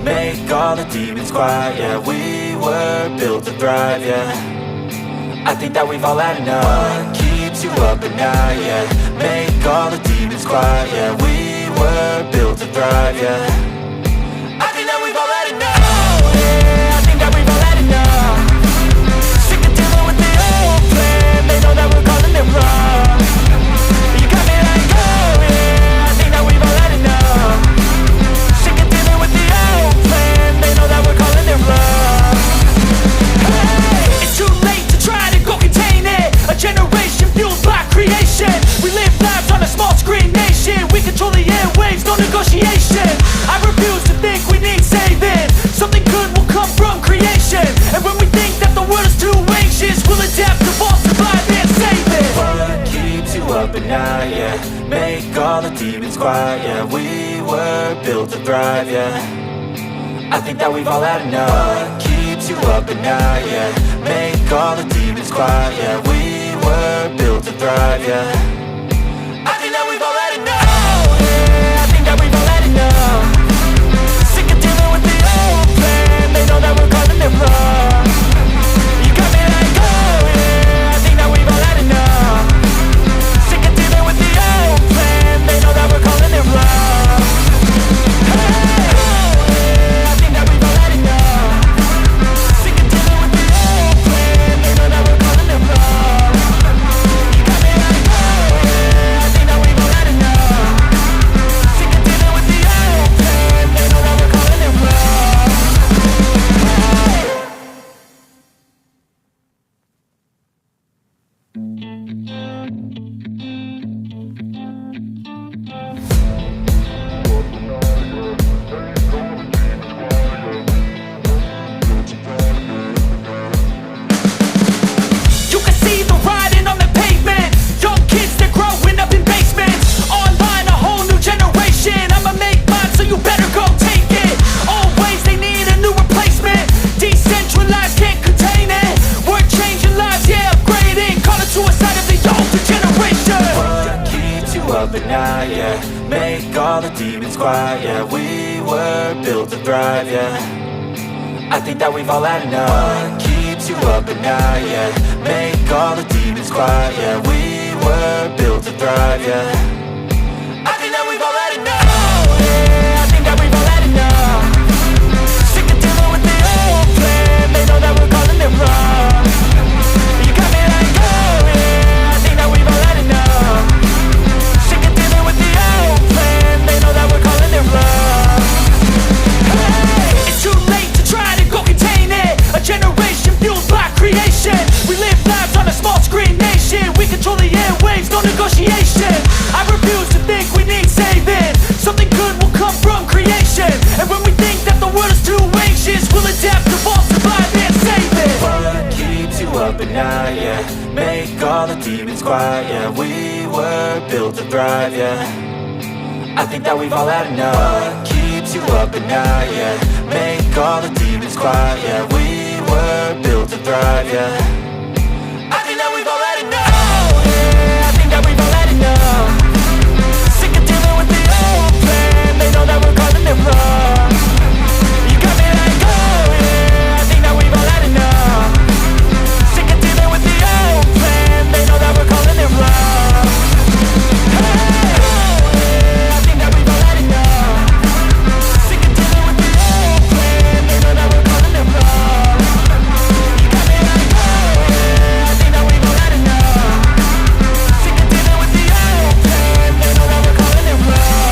make all the demons quiet. Yeah, we were built to thrive, yeah. I think that we've all had enough. What keeps you up at night, yeah. Make all the demons quiet, yeah. We were built to thrive, yeah. I think that we've all had enough. Yeah, I think that we've all had enough. Sick of dealing with the old plan. They know that we're calling it wrong. You got me like, oh yeah, I think that we've all had enough. Sick of dealing with the old plan. They know that we're calling it wrong. Hey, it's too late to try to go contain it. A generation fueled by creation. We live lives on a small screen nation. We control the airwaves, no negotiation. I refuse to think we need saving. Something good will come from creation. And when we think that the world is too anxious, we'll adapt, evolve, survive and save it. What keeps you up at night, yeah. Make all the demons quiet, yeah. We were built to thrive, yeah. I think that we've all had enough. What keeps you up at night, yeah. Make all the demons quiet, yeah. We were built to thrive, yeah. I think that we've all had enough. Yeah, I think that we've all had enough. Sick of dealing with the old plan. They know that we're calling it wrong. You got me like, oh yeah, I think that we've all had enough. Sick of dealing with the old plan. They know that we're calling it wrong. Hey, oh yeah, I think that we've all had enough. Sick of dealing with the old plan. They know that we're calling it wrong. You got me like, oh yeah, I think that we've all had enough. Sick of dealing with the old plan. They know that we're calling it wrong. You can see the writing on the pavement. Young kids, they're growing up in basements. Online, a whole new generation. I'ma make mine, so you better go take it. Always, they need a new replacement. Decentralized, can't contain it. We're changing lives, yeah, upgrading. Call it suicide of the older generation. What keeps you up at night, yeah. Make all the demons quiet, yeah. We were built to thrive, yeah. I think that we've all had enough. What keeps you up at night, yeah. Make all the demons quiet, yeah. We were built to thrive, yeah. I think that we've all had enough. Yeah, I think that we've all had enough. Sick of dealing with the old plan. They know that we're calling it wrong. You got me like, oh yeah, I think that we've all had enough. Sick of dealing with the old plan. They know that we're calling it wrong. Hey, it's too late to try to go contain it. A generation fueled by creation. We live lives on a small screen nation. We control the airwaves, no negotiation. I refuse to think we need saving. Something good will come from creation. And when we think that the world is too anxious, we'll adapt, evolve, survive and save it. What keeps you up at night, yeah. Make all the demons quiet, yeah. We were built to thrive, yeah. I think that we've all had enough. What keeps you up at night, yeah. Make all the demons quiet, yeah. We were built to thrive, yeah. I think that we've all had enough. Yeah, I think that we've all had enough. Sick of dealing with the old plan. They know that we're calling it wrong. You got me like, oh yeah, I think that we've all had enough. Sick of dealing with the old plan. They know that we're calling it wrong. Hey, oh yeah, I think that we've all had enough. Sick of dealing with the old plan. They know that we're calling it wrong. You got me like, oh yeah, I think that we've all had enough. Sick of dealing with the old plan. They know that we're calling it wrong.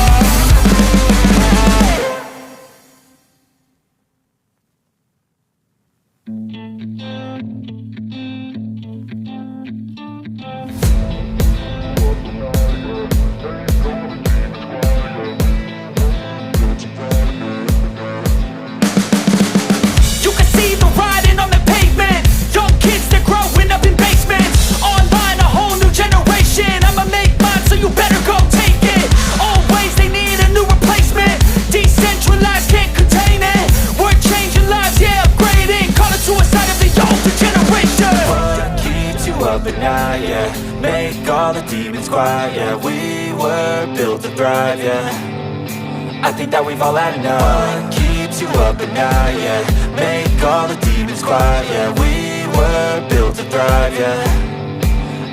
You can see the writing on the pavement. Young kids, they're growing up in basements. Online, a whole new generation. I'ma make mine, so you better go take it. Always, they need a new replacement. Decentralized, can't contain it. We're changing lives, yeah, upgrading. Call it suicide of the older generation. What keeps you up at night, yeah. Make all the demons quiet, yeah. We were built to thrive, yeah. I think that we've all had enough. What keeps you up at night, yeah. Make all the demons quiet, yeah. We were built to thrive, yeah.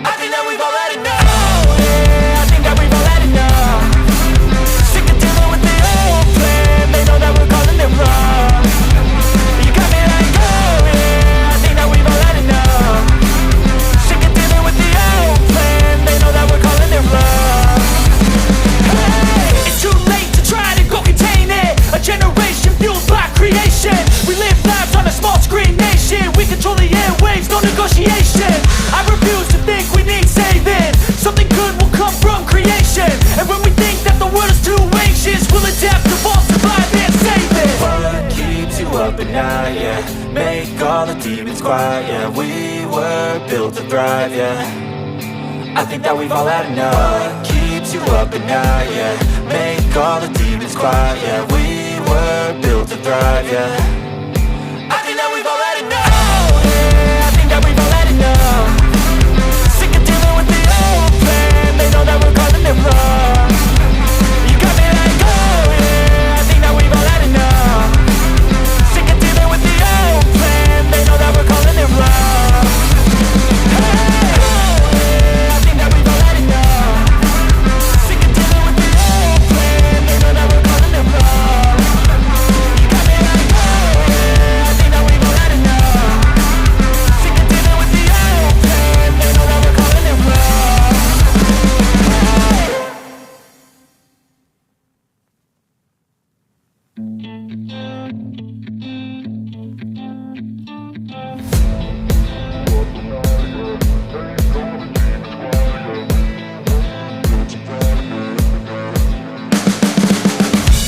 I think that we've all had enough, yeah. I think that we've all had enough. Sick of dealing with the old plan. They know that we're calling it wrong. You got me like, oh yeah. I think that we've all had enough. Sick of dealing with the old plan. They know that we're calling it wrong. Hey, it's too late to try to go contain it. A generation fueled by creation. We live lives on a small screen nation. We control the airwaves, no negotiation. I refuse to think we need saving. Something good will come from creation. And when we think that the world is too anxious, we'll adapt, evolve, survive and save it. What keeps you up at night, yeah. Make all the demons quiet, yeah. We were built to thrive, yeah. I think that we've all had enough. What keeps you up at night, yeah. Make all the demons quiet, yeah. We were built to thrive, yeah. I think that we've all had enough, yeah. I think that we've all had enough. Sick of dealing with the old plan. They know that we're calling it wrong. You got me like, oh yeah. I think that we've all had enough. Sick of dealing with the old plan. They know that we're calling it wrong. Hey, oh yeah. I think that we've all had enough. Sick of dealing with the old plan. They know that we're calling it wrong. You got me like, oh yeah. I think that we've all had enough. Sick of dealing with the old plan. They know that we're calling it wrong.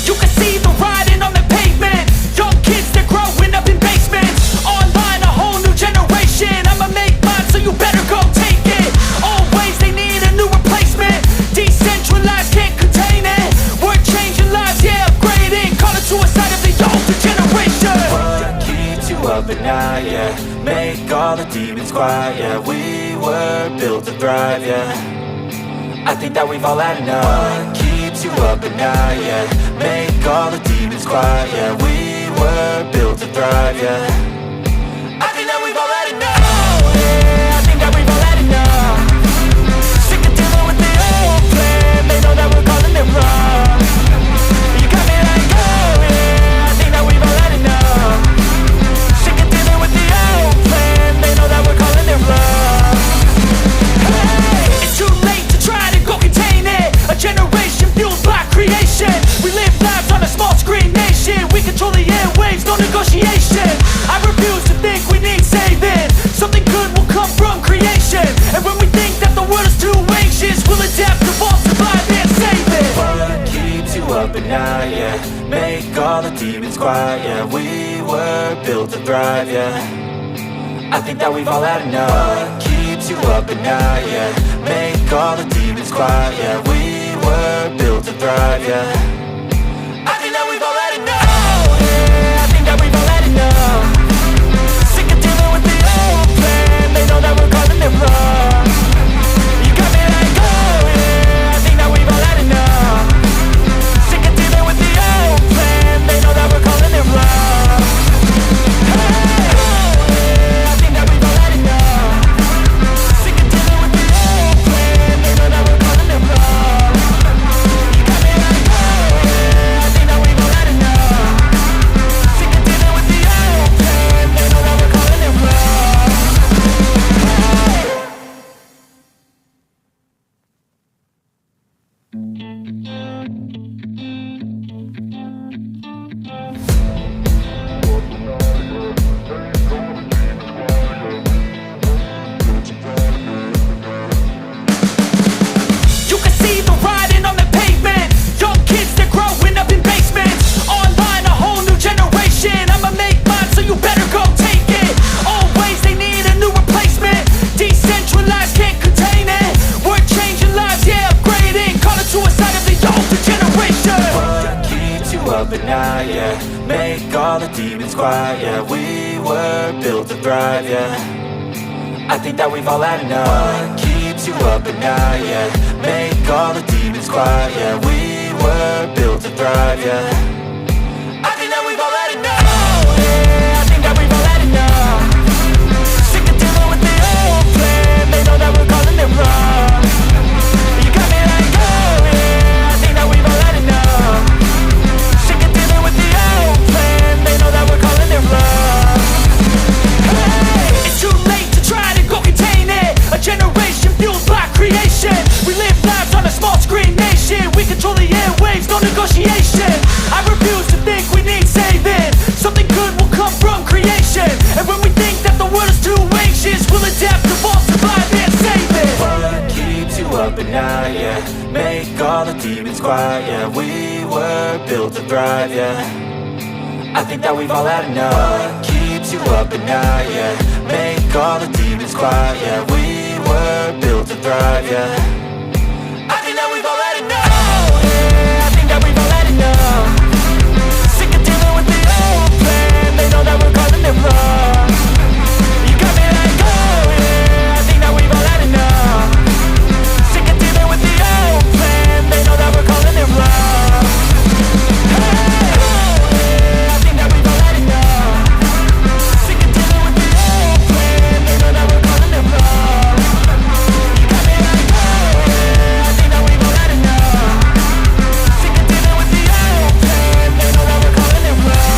You can see the writing on the pavement. Young kids, they're growing up in basements. Online, a whole new generation. I'ma make mine, so you better go take it. Always they need a new replacement. Decentralized, can't contain it. We're changing lives, yeah, upgrading. Call it suicide of the older generation. What keeps you up at night, yeah. Make all the demons quiet, yeah. We were built to thrive, yeah. I think that we've all had enough. What keeps you up at night, yeah. Make all the demons quiet, yeah. We were built to thrive, yeah. I think that we've all had enough, yeah. I think that we've all had enough. Sick of dealing with the old plan. They know that we're calling it wrong. You got me like, oh yeah. I think that we've all had enough. Sick of dealing with the old plan. They know that we're calling it wrong. Hey, it's too late to try to go contain it. A generation fueled by creation. We live lives on a small screen nation. We control the airwaves, no negotiation. I refuse to think we need saving. Something good will come from creation. And when we think that the world is too anxious, we'll adapt, evolve, survive and save it. What keeps you up at night, yeah. Make all the demons quiet, yeah. We were built to thrive, yeah. I think that we've all had enough. What keeps you up at night, yeah. Make all the demons quiet, yeah. We were built to thrive, yeah. I think that we've all had enough, yeah. I think that we've all had enough. Sick of dealing with the old plan. They know that we're calling it wrong. You got me like, oh yeah. I think that we've all had enough. Sick of dealing with the old plan. They know that we're calling it wrong. Hey, oh yeah. I think that we've all had enough. Sick of dealing with the old plan. They know that we're calling it wrong. You got me like, oh yeah. I think that we've all had enough. Sick of dealing with the old plan. They know that we're calling it wrong. You can see the writing on the pavement. Young kids, they're growing up in basements. Online, a whole new generation. I'ma make mine, so you better go take it. Always they need a new replacement. Decentralized, can't contain it. We're changing lives, yeah, upgrading. Call it suicide of the older generation. What keeps you up at night, yeah. Make all the demons quiet, yeah. We were built to thrive, yeah. I think that we've all had enough. What keeps you up at night, yeah. Make all the demons quiet, yeah. We were built to thrive, yeah. I think that we've all had enough. negotiation. I refuse to think we need saving. Something good will come from creation. And when we think that the world is too anxious, we'll adapt, evolve, survive and save it. What keeps you up at night, yeah? Make all the demons quiet, yeah. We were built to thrive, yeah. I think that we've all had enough. What keeps you up at night, yeah? Make all the demons quiet, yeah. We were built to thrive, yeah. I think that we've all had enough. Yeah, I think that we've all had enough. Sick of dealing with the old plan. They know that we're calling it wrong. You got me like, oh yeah, I think that we've all had enough. Sick of dealing with the old plan. They know that we're calling it wrong. Hey, oh yeah, I think that we've all had enough. Sick of dealing with the old plan. They know that we're calling it wrong. You got me like, oh yeah, I think that we've all had enough. Sick of dealing with the old plan. They know that we're calling it wrong.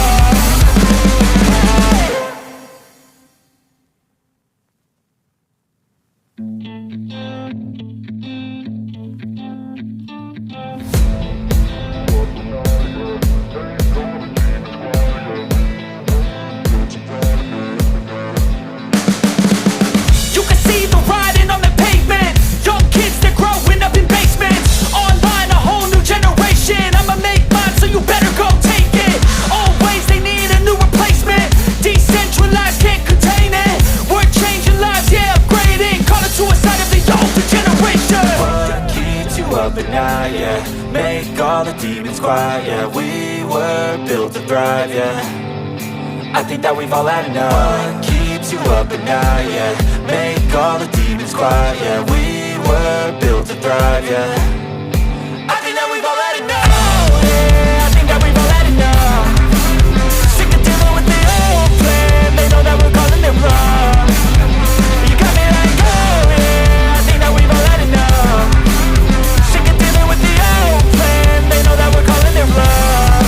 You can see the writing on the pavement. Young kids, they're growing up in basements. Online, a whole new generation. I'ma make mine, so you better go take it. Always, they need a new replacement. Decentralized, can't contain it. We're changing lives, yeah, upgrading. Call it suicide of the older generation. What keeps you up at night, yeah? Make all the demons quiet, yeah. We were built to thrive, yeah. I think that we've all had enough. What keeps you up at night, yeah? Make all the demons quiet, yeah. We were built to thrive, yeah. I think that we've all had enough. Yeah, I think that we've all had enough. Sick of dealing with the old plan. They know that we're calling it wrong. You got me like, oh yeah, I think that we've all had enough. Sick of dealing with the old plan. They know that we're calling it wrong.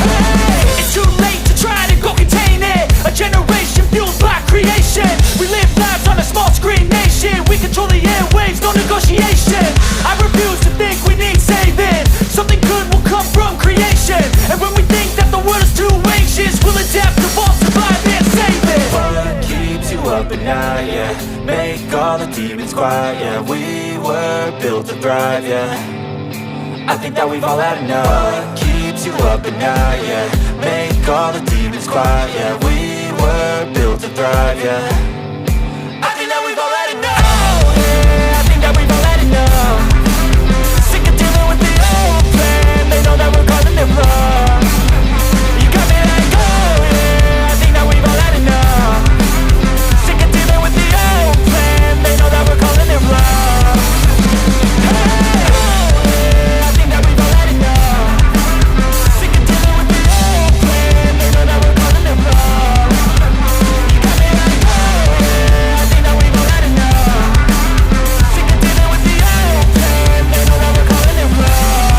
Hey, It's too late to try to go contain it. A generation fueled by creation. We live lives on a small screen nation. We control the airwaves, no negotiation. I refuse to think we need saving. Something good will come from creation. And when we think that the world is too anxious, we'll adapt, evolve, survive and save it. What keeps you up at night, yeah? Make all the demons quiet, yeah. We were built to thrive, yeah. I think that we've all had enough. What keeps you up at night, yeah? Make all the demons quiet, yeah. We were built to thrive, yeah. I think that we've all had enough. Yeah, I think that we've all had enough. Sick of dealing with the old plan. They know that we're calling it wrong. You got me like, oh yeah, I think that we've all had enough. Sick of dealing with the old plan. They know that we're calling it wrong. Hey, oh yeah, I think that we've all had enough. Sick of dealing with the old plan. They know that we're calling it wrong. You got me like, oh yeah, I think that we've all had enough. Sick of dealing with the old plan. They know that we're calling it wrong.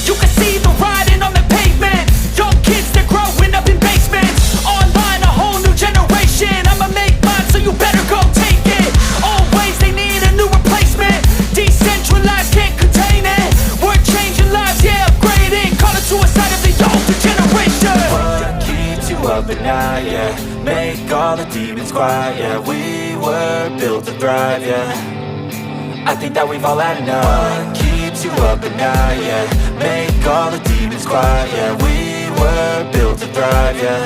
You can see the writing on the pavement. Young kids, they're growing up in basements. Online, a whole new generation. I'ma make mine, so you better go take it. Always, they need a new replacement. Decentralized, can't contain it. We're changing lives, yeah, upgrading. Call it suicide of the older generation. What keeps you up at night, yeah? Make all the demons quiet, yeah. We were built to thrive, yeah. I think that we've all had enough. What keeps you up at night, yeah? Make all the demons quiet, yeah. We were built to thrive, yeah.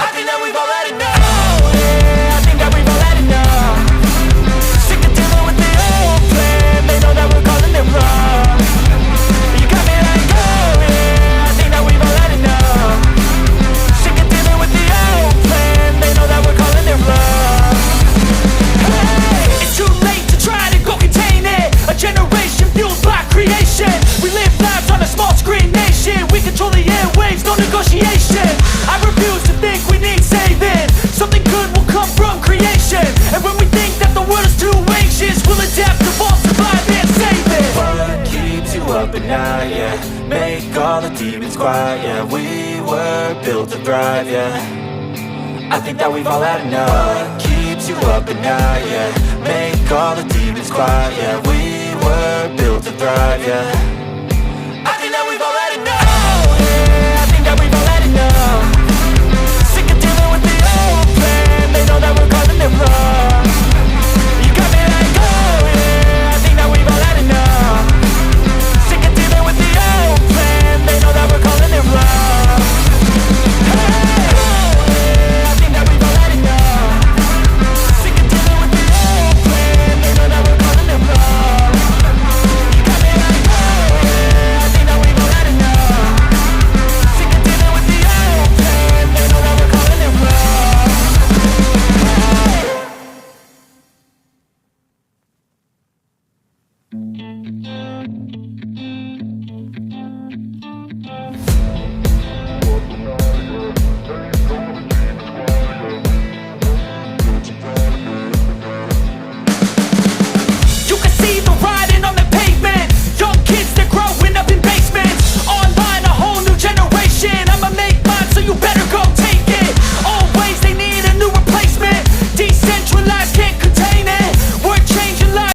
I think that we've all had enough. Yeah, I think that we've all had enough. Sick of dealing with the old plan. They know that we're calling it wrong. You got me like, oh yeah, I think that we've all had enough. Sick of dealing with the old plan. They know that we're calling it wrong. Hey, It's too late to try to go contain it. A generation fueled by creation. We live lives on a small screen nation. We control the airwaves, no negotiation. I make all the demons quiet, yeah. We were built to thrive, yeah. I think that we've all had enough. What keeps you up at night, yeah. Make all the demons quiet, yeah. We were built to thrive, yeah. I think that we've all had enough. Oh yeah, I think that we've all had enough. Sick of dealing with the old plan. They know that we're causing them wrong.